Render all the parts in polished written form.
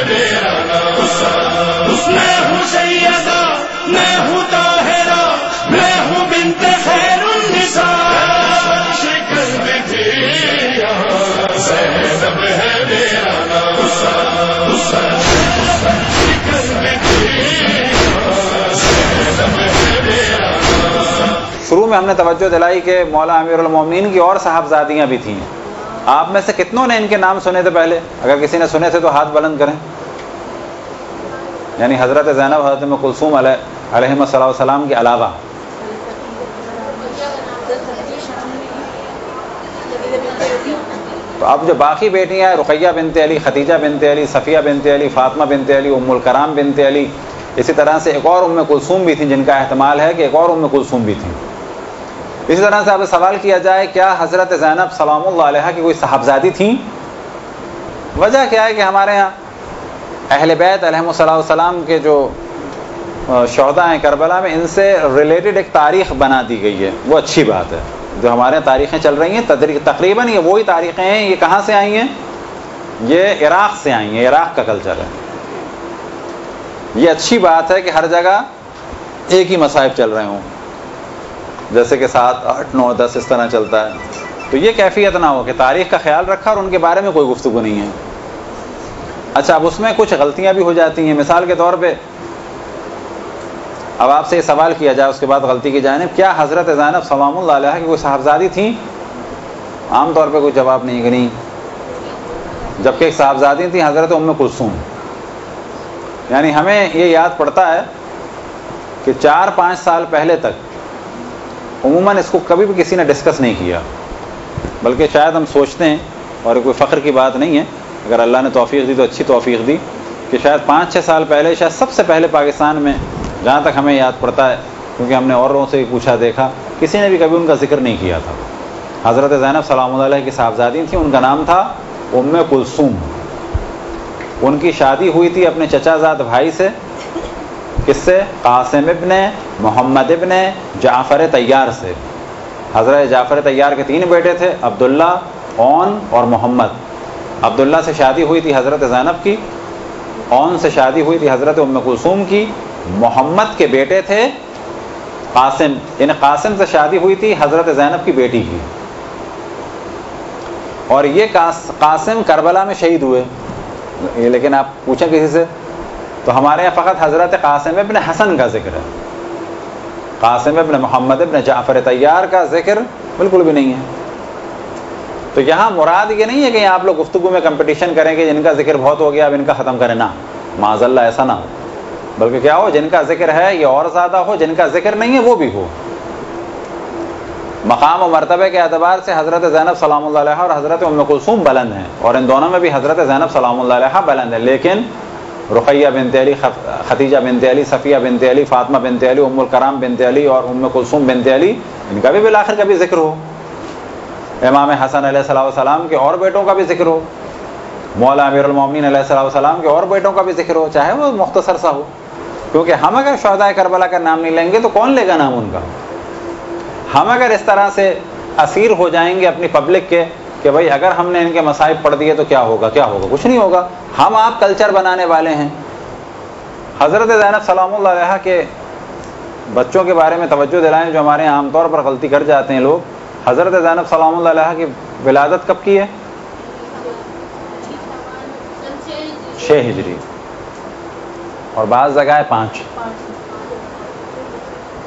میرا نام، میں ہوں سیدہ، میں ہوں طاہرہ، میں ہوں بنت خیر النساء، شکر میں تھی زینب ہے میرا نام، شکر میں تھی زینب ہے میرا نام۔ شروع میں ہم نے توجہ دلائی کہ مولا امیر المومنین کی اور صاحبزادیاں بھی تھیں۔ آپ میں سے کتنوں نے ان کے نام سنے تھے پہلے؟ اگر کسی نے سنے تھے تو ہاتھ بلند کریں۔ یعنی حضرت زینب، حضرت ام کلثوم علیہم السلام کے علاوہ تو اب جو باقی بیٹیاں ہیں، رقیہ بنت علی، ختیجہ بنت علی، صفیہ بنت علی، فاطمہ بنت علی، ام الکرام بنت علی، اسی طرح سے ایک اور ام کلثوم بھی تھیں جن کا احتمال ہے کہ ایک اور ام کلثوم بھی تھیں۔ اسی طرح سے آپ سے سوال کیا جائے کیا حضرت زینب سلام اللہ علیہا کی کوئی صاحبزادی تھیں؟ وجہ کیا ہے کہ ہمارے ہاں اہل بیت علیہم السلام کے جو شہداء ہیں کربلا میں، ان سے ریلیٹڈ ایک تاریخ بنا دی گئی ہے، وہ اچھی بات ہے۔ جو ہمارے تاریخیں چل رہی ہیں تقریباً یہ وہی تاریخیں ہیں۔ یہ کہاں سے آئی ہیں؟ یہ عراق سے آئی ہیں، عراق کا کلچر ہے۔ یہ اچھی بات ہے کہ ہر جگہ ایک ہی مصائب چل رہے ہوں، جیسے کہ 7، 8، 9، 10 اس طرح چلتا ہے، تو یہ کیفیت نہ ہو کہ تاریخ کا خیال رکھا اور ان کے بارے میں کوئی گفتگو نہیں ہے۔ اچھا، اب اس میں کچھ غلطیاں بھی ہو جاتی ہیں۔ مثال کے طور پہ اب آپ سے یہ سوال کیا جائے، اس کے بعد غلطی کی جانب، کیا حضرت زینب سلام اللہ علیہا کی کوئی صاحبزادی تھیں؟ عام طور پہ کوئی جواب نہیں کہ نہیں، جبکہ ایک صاحبزادی تھیں حضرت ام کلثوم۔ یعنی ہمیں یہ یاد پڑتا ہے کہ 4-5 سال پہلے تک عموماً اس کو کبھی بھی کسی نے ڈسکس نہیں کیا، بلکہ شاید ہم سوچتے ہیں، اور کوئی فخر کی بات نہیں ہے، اگر اللہ نے توفیق دی تو اچھی توفیق دی، کہ شاید 5-6 سال پہلے، شاید سب سے پہلے پاکستان میں، جہاں تک ہمیں یاد پڑتا ہے، کیونکہ ہم نے اور لوگوں سے بھی پوچھا دیکھا، کسی نے بھی کبھی ان کا ذکر نہیں کیا تھا۔ حضرت زینب سلام اللہ علیہ کی صاحبزادی تھیں، ان کا نام تھا ام کلثوم۔ ان کی شادی ہوئی تھی اپنے چچا زاد بھائی سے، کس سے؟ قاسم ابن محمد ابن جعفر طیار سے۔ حضرت جعفر طیار کے 3 بیٹے تھے، عبداللہ، اون اور محمد۔ عبداللہ سے شادی ہوئی تھی حضرت زینب کی، اون سے شادی ہوئی تھی حضرت ام کلثوم کی، محمد کے بیٹے تھے قاسم، یعنی قاسم سے شادی ہوئی تھی حضرت زینب کی بیٹی کی، اور یہ قاسم کربلا میں شہید ہوئے۔ لیکن آپ پوچھیں کسی سے تو ہمارے یہاں فقط حضرت قاسم ابن حسن کا ذکر ہے، قاسم ابن محمد ابن جعفر طیار کا ذکر بالکل بھی نہیں ہے۔ تو یہاں مراد یہ نہیں ہے کہ آپ لوگ گفتگو میں کمپٹیشن کریں کہ جن کا ذکر بہت ہو گیا اب ان کا ختم کریں، نہ، معاذ اللہ ایسا نہ ہو، بلکہ کیا ہو، جن کا ذکر ہے یہ اور زیادہ ہو، جن کا ذکر نہیں ہے وہ بھی ہو۔ مقام و مرتبے کے اعتبار سے حضرت زینب سلام اللہ علیہا اور حضرت ام کلثوم بلند ہیں، اور ان دونوں میں بھی حضرت زینب سلام اللہ علیہا بلند ہے، لیکن رقیہ بنت علی، ختیجہ بنت علی، صفیہ بنت علی، فاطمہ بنت علی، ام الکرام بنت علی اور ام کلثوم بنت علی، ان کا بھی بالآخر کبھی ذکر ہو۔ امام حسن علیہ السلام کے اور بیٹوں کا بھی ذکر ہو، مولا امیر المومنین علیہ السلام کے اور بیٹوں کا بھی ذکر ہو، چاہے وہ مختصر سا ہو، کیونکہ ہم اگر شہداء کربلا کا نام نہیں لیں گے تو کون لے گا نام ان کا؟ ہم اگر اس طرح سے اسیر ہو جائیں گے اپنی پبلک کے کہ بھائی اگر ہم نے ان کے مصائب پڑھ دیے تو کیا ہوگا، کیا ہوگا؟ کچھ نہیں ہوگا۔ ہم آپ کلچر بنانے والے ہیں۔ حضرت زینب سلام اللہ علیہا کے بچوں کے بارے میں توجہ دلائیں، جو ہمارے یہاں عام طور پر غلطی کر جاتے ہیں لوگ۔ حضرت زینب سلام اللہ علیہا کی ولادت کب کی ہے؟ 6 ہجری، اور بعض جگہ ہے 5۔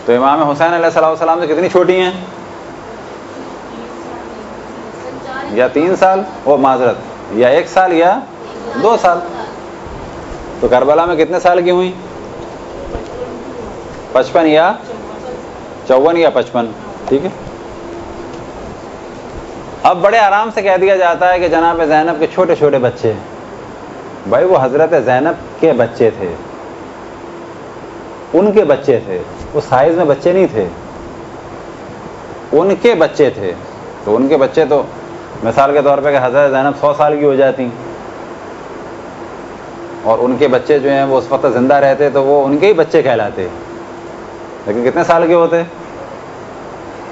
تو امام حسین علیہ السلام سے کتنی چھوٹی ہیں؟ یا 3 سال، وہ معذرت، یا 1 سال یا 2 سال۔ تو کربلا میں کتنے سال کی ہوئی؟ 55 یا 54 یا 55، ٹھیک ہے۔ اب بڑے آرام سے کہہ دیا جاتا ہے کہ جناب زینب کے چھوٹے چھوٹے بچے، بھائی وہ حضرت زینب کے بچے تھے، ان کے بچے تھے، وہ سائز میں بچے نہیں تھے، ان کے بچے تھے۔ تو ان کے بچے تو مثال کے طور پہ کہ حضرت زینب 100 سال کی ہو جاتی اور ان کے بچے جو ہیں وہ اس وقت زندہ رہتے تو وہ ان کے ہی بچے کہلاتے، لیکن کتنے سال کے ہوتے؟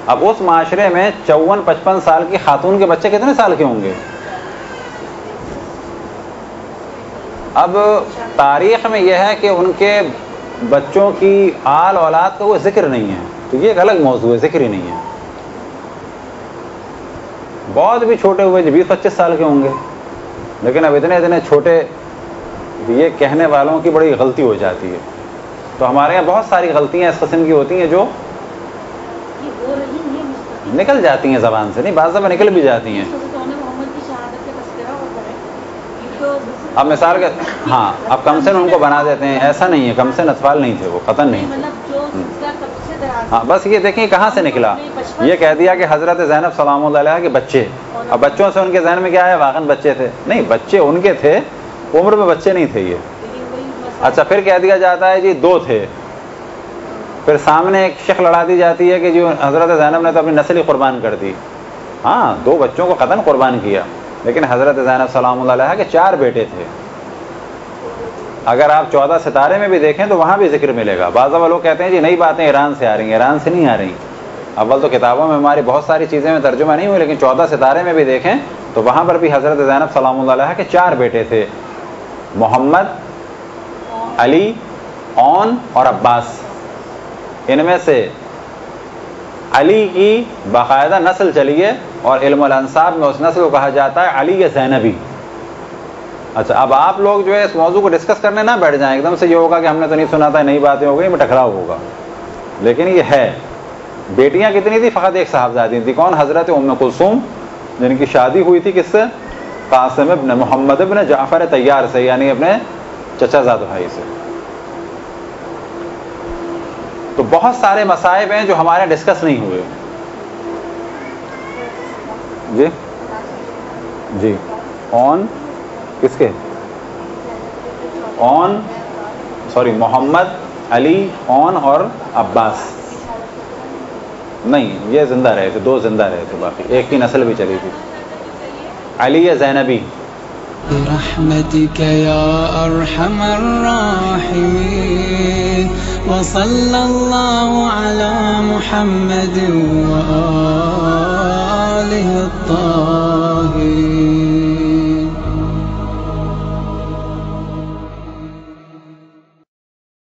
اب اس معاشرے میں 54-55 سال کی خاتون کے بچے کتنے سال کے ہوں گے؟ اب تاریخ میں یہ ہے کہ ان کے بچوں کی آل اولاد کا کوئی ذکر نہیں ہے، تو یہ ایک الگ موضوع ہے، ذکر ہی نہیں ہے. بہت بھی چھوٹے ہوئے 20-25 سال کے ہوں گے، لیکن اب اتنے چھوٹے، یہ کہنے والوں کی بڑی غلطی ہو جاتی ہے. تو ہمارے یہاں بہت ساری غلطیاں اس قسم کی ہوتی ہیں جو نکل جاتی ہیں زبان سے، نہیں بعض دفعہ نکل بھی جاتی ہیں. اب مثال کے ہاں اب کمسن ان کو بنا دیتے ہیں، ایسا نہیں ہے، کمسن اطفال نہیں تھے، وہ قطن نہیں تھے. ہاں بس یہ دیکھیں کہاں سے نکلا، یہ کہہ دیا کہ حضرت زینب سلام اللہ علیہ کے بچے. اب بچوں سے ان کے ذہن میں کیا ہے، واقعاً بچے تھے؟ نہیں، بچے ان کے تھے، عمر میں بچے نہیں تھے یہ. اچھا پھر کہہ دیا جاتا ہے جی 2 تھے، پھر سامنے ایک شک لڑا دی جاتی ہے کہ جو حضرت زینب نے تو اپنی نسل ہی قربان کر دی. ہاں 2 بچوں کو قطعاً قربان کیا، لیکن حضرت زینب سلام اللہ علیہ کے 4 بیٹے تھے. اگر آپ 14 ستارے میں بھی دیکھیں تو وہاں بھی ذکر ملے گا. بعض لوگ کہتے ہیں جی نئی باتیں ایران سے آ رہی ہیں، ایران سے نہیں آ رہی. اول تو کتابوں میں ہماری بہت ساری چیزیں میں ترجمہ نہیں ہوئی، لیکن 14 ستارے میں بھی دیکھیں تو وہاں پر بھی حضرت زینب سلام اللہ علیہ کے 4 بیٹے تھے، محمد، علی، اون اور عباس. ان میں سے علی کی باقاعدہ نسل چلی ہے اور علم الانساب میں اس نسل کو کہا جاتا ہے علی زینبی. اچھا اب آپ لوگ جو ہے اس موضوع کو ڈسکس کرنے نہ بیٹھ جائیں، ایک دم سے یہ ہوگا کہ ہم نے تو نہیں سنا تھا، نئی باتیں ہو گئی، میں ٹکراؤ ہوگا. لیکن یہ ہے. بیٹیاں کتنی تھی؟ فقط ایک صاحبزادی تھی. کون؟ حضرت ام کلثوم، جن کی شادی ہوئی تھی کس سے؟ قاسم ابن محمد ابن جعفر طیار سے، یعنی اپنے چچا زاد بھائی سے. تو بہت سارے مصائب ہیں جو ہمارے ڈسکس نہیں ہوئے. جی جی اون کس کے؟ اون سوری محمد، علی، اون اور عباس. نہیں یہ زندہ رہے تھے، 2 زندہ رہے تھے، باقی ایک کی نسل بھی چلی تھی. علی زینبی. برحمتك يا أرحم الراحمين وصلى الله على محمد وآله